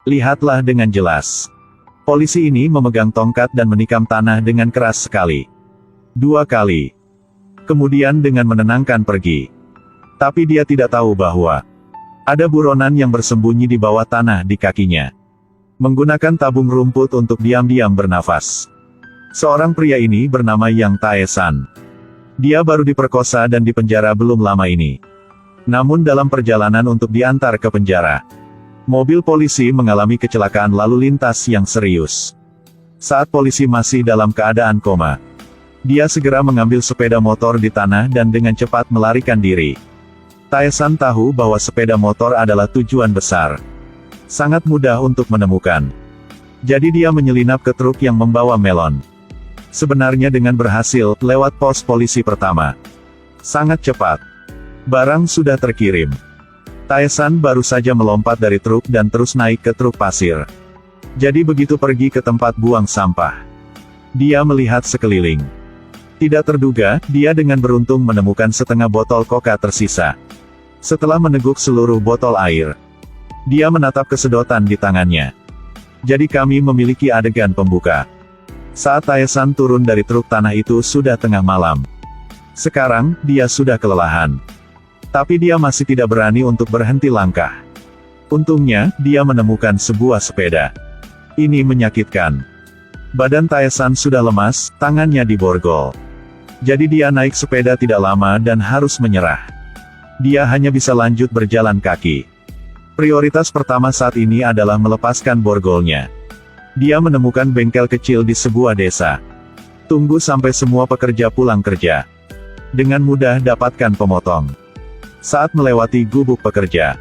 Lihatlah dengan jelas. Polisi ini memegang tongkat dan menikam tanah dengan keras sekali. 2 kali. Kemudian dengan menenangkan pergi. Tapi dia tidak tahu bahwa ada buronan yang bersembunyi di bawah tanah di kakinya. Menggunakan tabung rumput untuk diam-diam bernafas. Seorang pria ini bernama Yang Tae-san. Dia baru diperkosa dan dipenjara belum lama ini. Namun dalam perjalanan untuk diantar ke penjara, mobil polisi mengalami kecelakaan lalu lintas yang serius. Saat polisi masih dalam keadaan koma, dia segera mengambil sepeda motor di tanah dan dengan cepat melarikan diri. Tae-san tahu bahwa sepeda motor adalah tujuan besar. Sangat mudah untuk menemukan. Jadi dia menyelinap ke truk yang membawa melon. Sebenarnya dengan berhasil lewat pos polisi pertama. Sangat cepat. Barang sudah terkirim. Tae-san baru saja melompat dari truk dan terus naik ke truk pasir. Jadi begitu pergi ke tempat buang sampah, dia melihat sekeliling. Tidak terduga, dia dengan beruntung menemukan setengah botol Coca tersisa. Setelah meneguk seluruh botol air, dia menatap kesedotan di tangannya. Jadi kami memiliki adegan pembuka. Saat Tae-san turun dari truk tanah itu sudah tengah malam. Sekarang, dia sudah kelelahan. Tapi dia masih tidak berani untuk berhenti langkah. Untungnya, dia menemukan sebuah sepeda. Ini menyakitkan. Badan Tae-san sudah lemas, tangannya diborgol. Jadi dia naik sepeda tidak lama dan harus menyerah. Dia hanya bisa lanjut berjalan kaki. Prioritas pertama saat ini adalah melepaskan borgolnya. Dia menemukan bengkel kecil di sebuah desa. Tunggu sampai semua pekerja pulang kerja. Dengan mudah dapatkan pemotong. Saat melewati gubuk pekerja,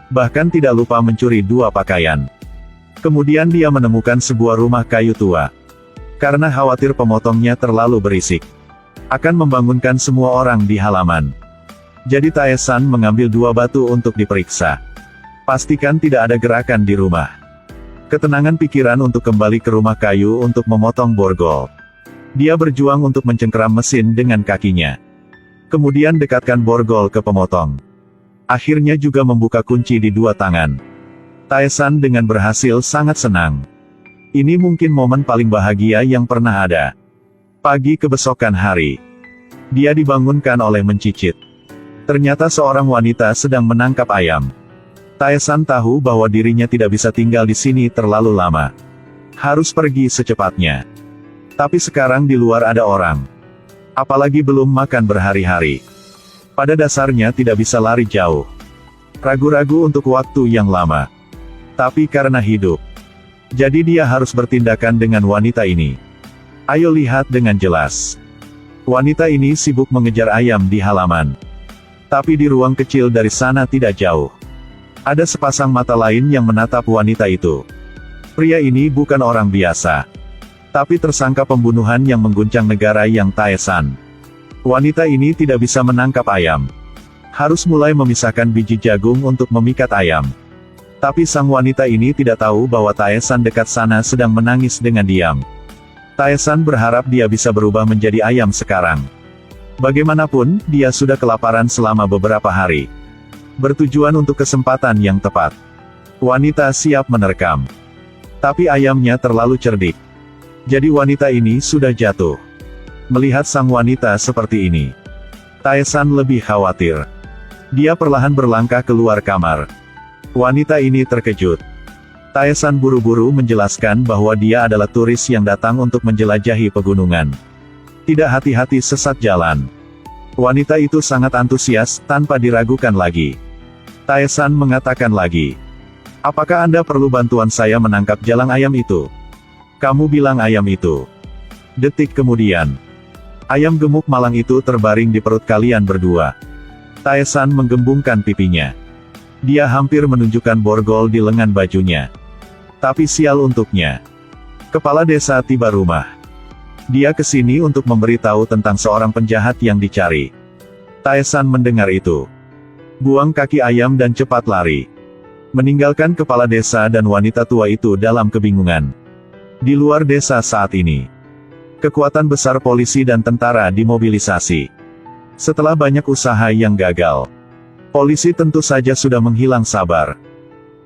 bahkan tidak lupa mencuri 2 pakaian. Kemudian dia menemukan sebuah rumah kayu tua. Karena khawatir pemotongnya terlalu berisik, akan membangunkan semua orang di halaman. Jadi Tae-san mengambil 2 batu untuk diperiksa. Pastikan tidak ada gerakan di rumah. Ketenangan pikiran untuk kembali ke rumah kayu untuk memotong borgol. Dia berjuang untuk mencengkeram mesin dengan kakinya. Kemudian dekatkan borgol ke pemotong. Akhirnya juga membuka kunci di 2 tangan. Tae-san dengan berhasil sangat senang. Ini mungkin momen paling bahagia yang pernah ada. Pagi kebesokan hari, dia dibangunkan oleh mencicit. Ternyata seorang wanita sedang menangkap ayam. Tae-san tahu bahwa dirinya tidak bisa tinggal di sini terlalu lama. Harus pergi secepatnya. Tapi sekarang di luar ada orang. Apalagi belum makan berhari-hari. Pada dasarnya tidak bisa lari jauh. Ragu-ragu untuk waktu yang lama. Tapi karena hidup, jadi dia harus bertindakan dengan wanita ini. Ayo lihat dengan jelas. Wanita ini sibuk mengejar ayam di halaman. Tapi di ruang kecil dari sana tidak jauh, ada sepasang mata lain yang menatap wanita itu. Pria ini bukan orang biasa, tapi tersangka pembunuhan yang mengguncang negara Yang Tae-san. Wanita ini tidak bisa menangkap ayam. Harus mulai memisahkan biji jagung untuk memikat ayam. Tapi sang wanita ini tidak tahu bahwa Tae-san dekat sana sedang menangis dengan diam. Tae-san berharap dia bisa berubah menjadi ayam sekarang. Bagaimanapun, dia sudah kelaparan selama beberapa hari. Bertujuan untuk kesempatan yang tepat. Wanita siap menerkam. Tapi ayamnya terlalu cerdik. Jadi wanita ini sudah jatuh. Melihat sang wanita seperti ini, Tae-san lebih khawatir. Dia perlahan berlangkah keluar kamar. Wanita ini terkejut. Tae-san buru-buru menjelaskan bahwa dia adalah turis yang datang untuk menjelajahi pegunungan. Tidak hati-hati sesat jalan. Wanita itu sangat antusias, tanpa diragukan lagi. Tae-san mengatakan lagi, "Apakah Anda perlu bantuan saya menangkap jalang ayam itu?" "Kamu bilang ayam itu." Detik kemudian, ayam gemuk malang itu terbaring di perut kalian berdua. Tae-san menggembungkan pipinya. Dia hampir menunjukkan borgol di lengan bajunya. Tapi sial untuknya. Kepala desa tiba rumah. Dia kesini untuk memberitahu tentang seorang penjahat yang dicari. Tae-san mendengar itu. Buang kaki ayam dan cepat lari. Meninggalkan kepala desa dan wanita tua itu dalam kebingungan. Di luar desa saat ini, kekuatan besar polisi dan tentara dimobilisasi. Setelah banyak usaha yang gagal, polisi tentu saja sudah menghilang sabar.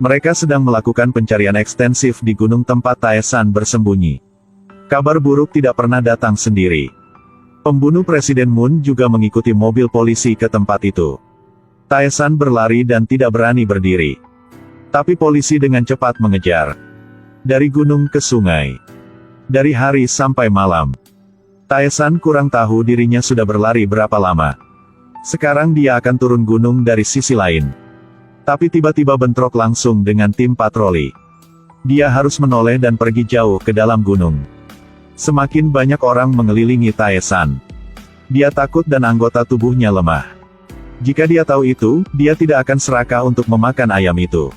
Mereka sedang melakukan pencarian ekstensif di gunung tempat Taesan bersembunyi. Kabar buruk tidak pernah datang sendiri. Pembunuh Presiden Moon juga mengikuti mobil polisi ke tempat itu. Taesan berlari dan tidak berani berdiri. Tapi polisi dengan cepat mengejar. Dari gunung ke sungai. Dari hari sampai malam. Taesan kurang tahu dirinya sudah berlari berapa lama. Sekarang dia akan turun gunung dari sisi lain. Tapi tiba-tiba bentrok langsung dengan tim patroli. Dia harus menoleh dan pergi jauh ke dalam gunung. Semakin banyak orang mengelilingi Taesan. Dia takut dan anggota tubuhnya lemah. Jika dia tahu itu, dia tidak akan serakah untuk memakan ayam itu.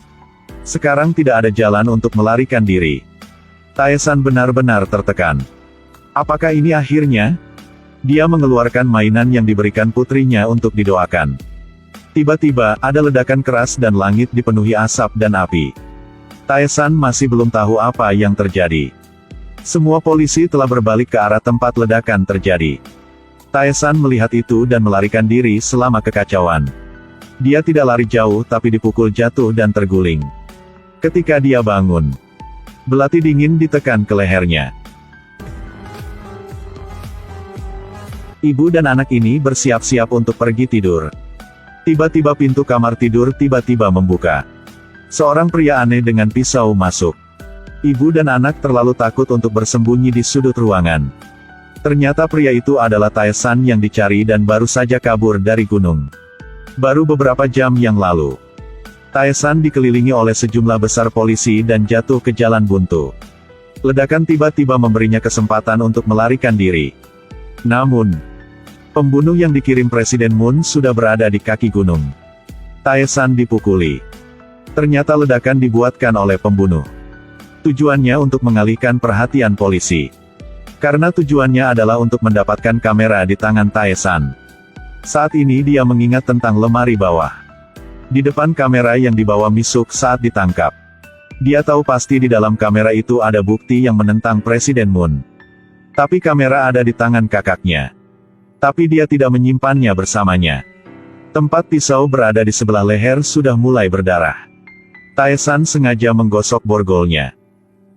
Sekarang tidak ada jalan untuk melarikan diri. Taesan benar-benar tertekan. Apakah ini akhirnya? Dia mengeluarkan mainan yang diberikan putrinya untuk didoakan. Tiba-tiba, ada ledakan keras dan langit dipenuhi asap dan api. Taesan masih belum tahu apa yang terjadi. Semua polisi telah berbalik ke arah tempat ledakan terjadi. Taesan melihat itu dan melarikan diri selama kekacauan. Dia tidak lari jauh tapi dipukul jatuh dan terguling. Ketika dia bangun, belati dingin ditekan ke lehernya. Ibu dan anak ini bersiap-siap untuk pergi tidur. Tiba-tiba pintu kamar tidur tiba-tiba membuka. Seorang pria aneh dengan pisau masuk. Ibu dan anak terlalu takut untuk bersembunyi di sudut ruangan. Ternyata pria itu adalah Taesan yang dicari dan baru saja kabur dari gunung. Baru beberapa jam yang lalu. Taesan dikelilingi oleh sejumlah besar polisi dan jatuh ke jalan buntu. Ledakan tiba-tiba memberinya kesempatan untuk melarikan diri. Namun, pembunuh yang dikirim Presiden Moon sudah berada di kaki gunung. Taesan dipukuli. Ternyata ledakan dibuatkan oleh pembunuh. Tujuannya untuk mengalihkan perhatian polisi. Karena tujuannya adalah untuk mendapatkan kamera di tangan Taesan. Saat ini dia mengingat tentang lemari bawah. Di depan kamera yang dibawa Misuk saat ditangkap. Dia tahu pasti di dalam kamera itu ada bukti yang menentang Presiden Moon. Tapi kamera ada di tangan kakaknya. Tapi dia tidak menyimpannya bersamanya. Tempat pisau berada di sebelah leher sudah mulai berdarah. Taesan sengaja menggosok borgolnya.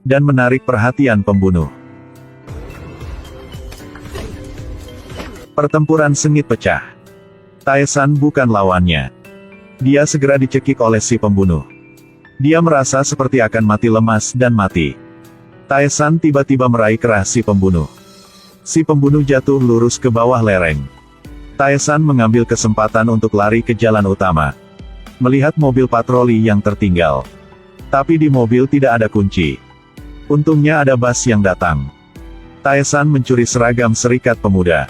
Dan menarik perhatian pembunuh. Pertempuran sengit pecah. Taesan bukan lawannya. Dia segera dicekik oleh si pembunuh. Dia merasa seperti akan mati lemas dan mati. Taesan tiba-tiba meraih kerah si pembunuh. Si pembunuh jatuh lurus ke bawah lereng. Taesan mengambil kesempatan untuk lari ke jalan utama. Melihat mobil patroli yang tertinggal. Tapi di mobil tidak ada kunci. Untungnya ada bus yang datang. Taesan mencuri seragam serikat pemuda.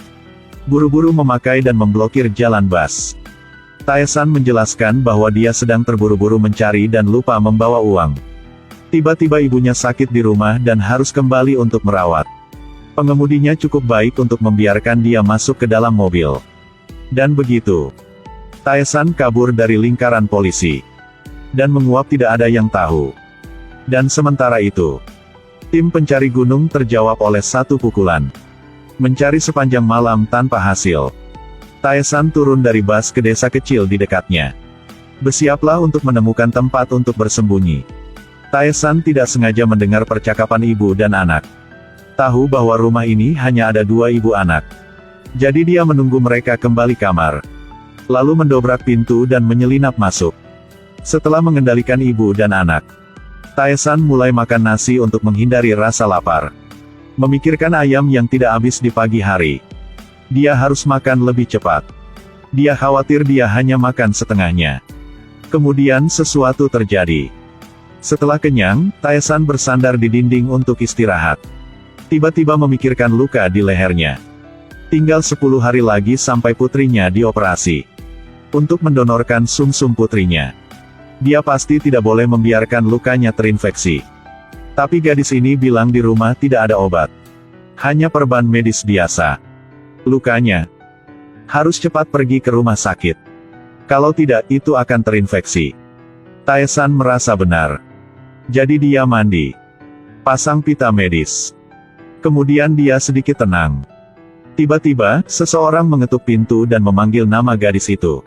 Buru-buru memakai dan memblokir jalan bus. Taesan menjelaskan bahwa dia sedang terburu-buru mencari dan lupa membawa uang. Tiba-tiba ibunya sakit di rumah dan harus kembali untuk merawat. Pengemudinya cukup baik untuk membiarkan dia masuk ke dalam mobil. Dan begitu. Taesan kabur dari lingkaran polisi. Dan menguap tidak ada yang tahu. Dan sementara itu, tim pencari gunung terjawab oleh satu pukulan. Mencari sepanjang malam tanpa hasil. Taesan turun dari bus ke desa kecil di dekatnya. Bersiaplah untuk menemukan tempat untuk bersembunyi. Taesan tidak sengaja mendengar percakapan ibu dan anak. Tahu bahwa rumah ini hanya ada 2 ibu anak. Jadi dia menunggu mereka kembali kamar. Lalu mendobrak pintu dan menyelinap masuk. Setelah mengendalikan ibu dan anak, Taesan mulai makan nasi untuk menghindari rasa lapar. Memikirkan ayam yang tidak habis di pagi hari. Dia harus makan lebih cepat. Dia khawatir dia hanya makan setengahnya. Kemudian sesuatu terjadi. Setelah kenyang, Taesan bersandar di dinding untuk istirahat. Tiba-tiba memikirkan luka di lehernya. Tinggal 10 hari lagi sampai putrinya dioperasi. Untuk mendonorkan sumsum putrinya. Dia pasti tidak boleh membiarkan lukanya terinfeksi. Tapi gadis ini bilang di rumah tidak ada obat. Hanya perban medis biasa. Lukanya harus cepat pergi ke rumah sakit. Kalau tidak, itu akan terinfeksi. Taesan merasa benar. Jadi dia mandi. Pasang pita medis. Kemudian dia sedikit tenang. Tiba-tiba, seseorang mengetuk pintu dan memanggil nama gadis itu.